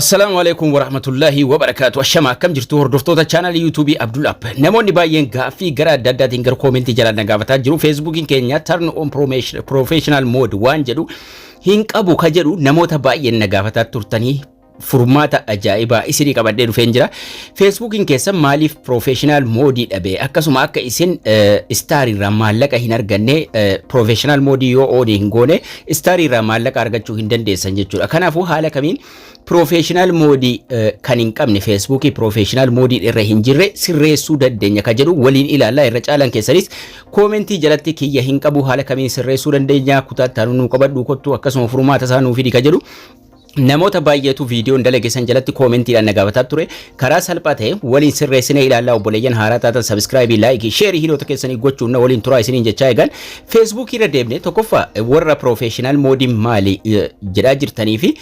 Assalamu alaikum warahmatullahi wabarakatuh. Ashama akkam jirtu hordoftoota channel YouTube Abdul App. Namoonni baay'een gaaffii gara adda addaatiin gara comment jalaan gaafataa jiru. Facebookin keenya turn on professional mode waan jedhu hin qabu ka jedhu namoota baay'een gaafataa turtanii furmaata ajaa'ibaa isinii qabadhee dhufeen jira. Facebookin keessa maaliif professional mode dhabe akkasuma akka isin star irraa maallaqa hin arganne professional mode yoo on hin goone star irraa maallaqa argachuu hin dandeessan jechuudha. Kanaafuu haala kamiin professional mode kan hin qabne Facebook professional mode irra hin jirre sirreessuu dandeenya ka jedhu waliin ilaallaa irra caalan keessanis commentii jalatti kiyya hin qabu haala kamiin sirreessuu dandeenya kutaa taanu qabadhu kottu akkasuma furmaata isaa nuuf fidi ka jedhu namoota baay'eetu viidiyoon dalageessan jalatti koomentiidhaan nagaafataa ture karaa salphaa ta'e waliin sirreessinee ilaallaa obboleeyyan haaraa taatan subscribe like share hiriyoota keessanii gochuun waliin turaa isiniin jechaa eegan Facebook irra deemne tokkoffaa warra professional mode maali jedhaa jirtanii fi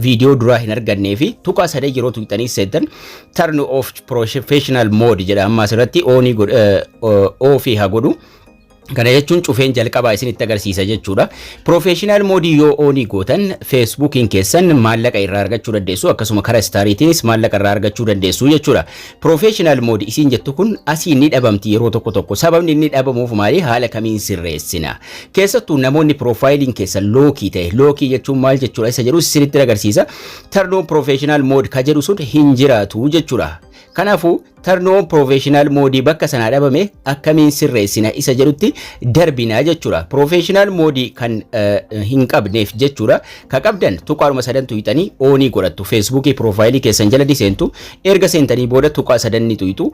viidiyoo duraa hin argannee fi tuqaa sadee yeroo tuqxanii seetan turn off professional mode jedha amma asirratti ofi haa godhu. Kana jechuun cufeen jalqabaa isinitti agarsiisa jechuudha. Professional mode yoo on gootan Facebookin keessan maallaqa irraa argachuu dandeessu akkasuma karaa stariitiinis maallaqa irraa argachuu dandeessu jechuudha. Professional mode isin jettu kun asii ni dhabamti yeroo tokko sababni inni dhabamuuf maali haala kamiin sirreessina. Keessattuu namoonni profiling keessan lookii ta'e lookii jechuun maal jechuudha isa jedhu isinitti agarsiisa. Turn on professional mode ka jedhu sun hin jiraatu jechuudha. Kanaafuu turn on professional mode bakka sana dhabame akkamiin sirreessina isa jedhutti darbina jechuudha. Professional mode kan hin qabneef jechuudha. Ka qabdan tuqaaruma sadan tuqxanii onii godhattu Facebook profile keessan jala diseentu erga seentanii booda tuqaa sadan ni tuqxu.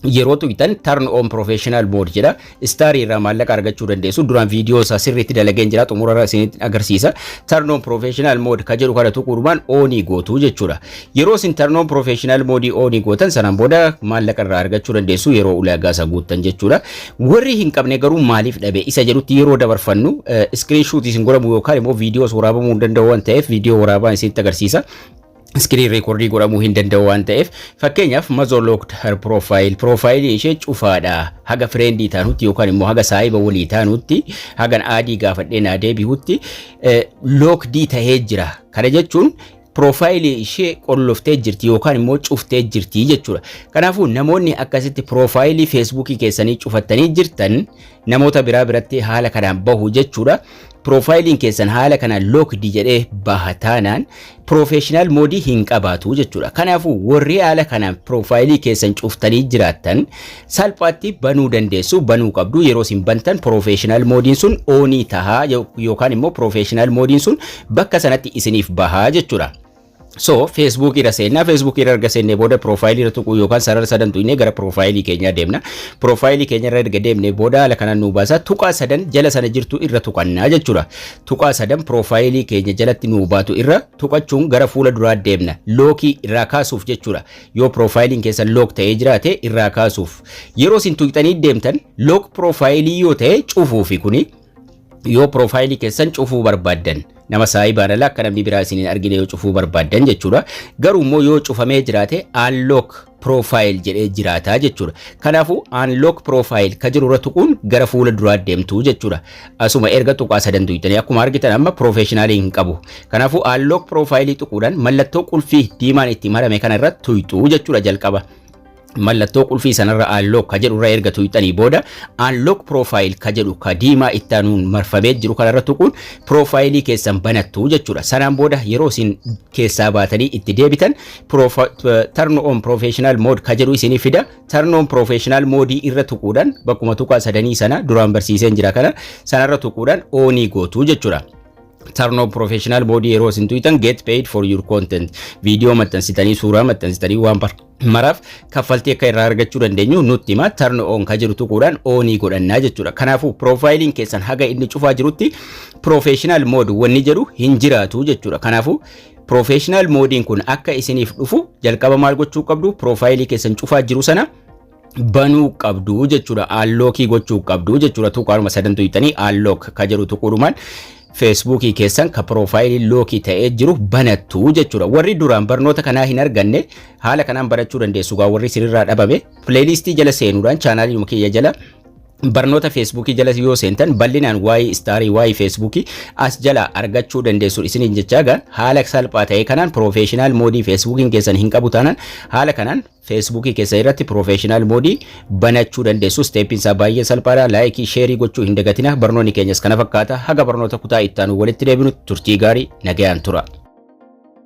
Yeroo tuqxan turn on professional mode jedha. Star irraa maallaqa argachuu dandeessu. Duraan viidiyoo isaa sirriitti dalageen jira xumurarra isinitti agarsiisa. Turn on professional mode ka jedhu kana tuquudhaan onii gootu jechuudha. Yeroo isin turn on professional mode onii gootan sanaan booda maallaqa irraa argachuu dandeessu yeroo ulaagaa isaa guuttan jechuudha. Warri hin qabne garuu maaliif dhabe isa jedhutti yeroo dabarfannu screenshot isin godhamu yookaan immoo viidiyoo waraabamuu hin danda'u waan ta'eef viidiyoo waraabaa isinitti agarsiisa. Screen recording godhamuu hin danda'u waan ta'eef fakkeenyaaf Mazo locked her profile ishee cufaadha haga friendii taanutti yookaan immoo haga saahiba walii taanutti hagan aadii gaafadhee naa deebi'utti locked ta'ee jira. Kana jechuun profile ishee qolloftee jirti yookaan immoo cuftee jirti jechuudha. Kanaafuu namoonni akkasitti profile Facebook keessanii cufattanii jirtan namoota biratti haala kanaan bahu jechuudha. Profiling keessan haala kanaan locked jedhee bahataanaan professional mode hin qabaatu jechuudha. Kanaafuu warri haala kanaan profile keessan cuftanii jiraattan salphaatti banuu dandeessu banuu qabdu yeroo isin bantan professional mode sun onii tahaa yookaan immoo professional mode sun bakka sanatti isiniif bahaa jechuudha. So Facebook irra seenna Facebook irra erga seenne booda profile irra tuquu yookaan sarara sadan tuqnee gara profile keenya deemna. Profile keenya irra erga deemne booda haala kanaan nu baasa tuqaa sadan jala sana jirtu irra tuqannaa jechuudha. Tuqaa sadan profile keenya jalatti nu baatu irra tuqachuun gara fuula duraa deemna. Lookii irraa kaasuuf jechuudha. Yoo profiling keessan lock ta'ee jiraate irraa kaasuuf. Yeroo isin tuqxanii deemtan lock profile yoo ta'e cufuufi kuni yoo profile keessan cufuu barbaaddan nama saayibaan ala akka namni biraa isin argine yoo cufuu barbaaddan jechuudha. Garuu immoo yoo cufamee jiraate unlock profile jedhee jiraata jechuudha. Kanaafuu unlock profile ka jiru irra tuquun gara fuula duraa deemtu jechuudha. Asuma erga tuqaa sadan tuqxanii akkuma argitan amma professional hin qabu. Kanaafuu unlock profile tuquudhaan mallattoo qulfii diimaan itti marame kana irra tuqxu jechuudha jalqaba. Mallattoo qulfii sanarra unlock ka jedhu irra erga tuqxanii booda unlock profile ka jedhu ka diimaa ittaanuun marfamee jiru kanarra tuquun profile keessan banattu jechuudha. Sanaan booda yeroo isin keessaa baatanii itti deebitan turn on professional mode ka jedhu isinii fida. Turn on professional mode irra tuquudhaan bakkuma tuqaa sadanii sana duraan barsiiseen jira kana sanarra tuquudhaan onii gootu jechuudha. Turn on professional mode yeroo isin tuqxan get paid for your content video maxxansitanii suuraa maxxansitanii waan maraaf kaffaltii akka irraa argachuu dandeenyu nutti hima. Turn on ka jiru tuquudhaan onii godhannaa jechuudha. Kanaafuu profiling keessan haga inni cufaa jirutti professional mode wanni jedhu hin jiraatu jechuudha. Kanaafuu professional modein kun akka isiniif dhufu jalqaba maal gochuu qabdu profile keessan cufaa jiru sana banuu qabdu jechuudha. Unlock gochuu qabdu jechuudha. Tuqaaruma sadan tuqxanii unlock ka jiru tuquudhaan Facebook keessan ka profile lookii ta'ee jiru banattu jechuudha. Warri duraan barnoota kanaa hin arganne haala kanaan barachuu dandeessu. Warri sirriirraa dhabame playlist jala seenuudhaan channel kiyya jala barnoota feesbuukii jala yoo seentan bal'inaan waa'ee istaarii waa'ee feesbuukii as jala argachuu dandeessu isiniin jechaaga haala salphaa ta'e kanaan professional moodii feesbuukiin keessan hin qabu taanaan haala kanaan feesbuukii keessa irratti professional moodii banachuu dandeessu. Steeppiin isaa baay'ee salphaadha. Laayikii sheerii gochuu hin dagatina. Barnoonni keenyas kana fakkaata. Haga barnoota kutaa itti aanu walitti deebinu turtii gaarii nagayaan tura.